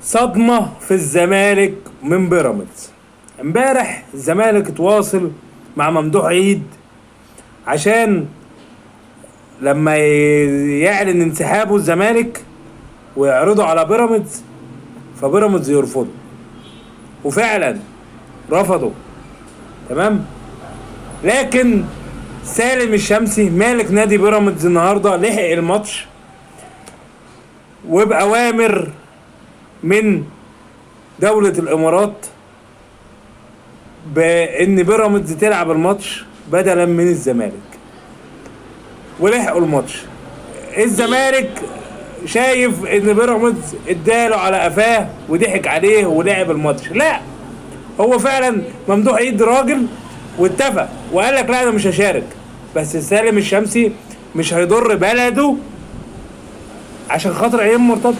صدمة في الزمالك من بيراميدز. امبارح الزمالك اتواصل مع ممدوح عيد عشان لما يعلن انسحابه الزمالك ويعرضه على بيراميدز فبيراميدز يرفضه، وفعلا رفضوا. تمام. لكن سالم الشمسي مالك نادي بيراميدز النهارده لحق الماتش وبأوامر من دولة الامارات بان بيراميدز تلعب الماتش بدلا من الزمالك، ولحقوا الماتش. الزمالك شايف ان بيراميدز اداله على قفاه وضحك عليه ولعب الماتش. لا، هو فعلا ممدوح عيد راجل واتفق وقال لك لا انا مش هشارك، بس سالم الشمسي مش هيضر بلده عشان خاطر ايام مرتضى.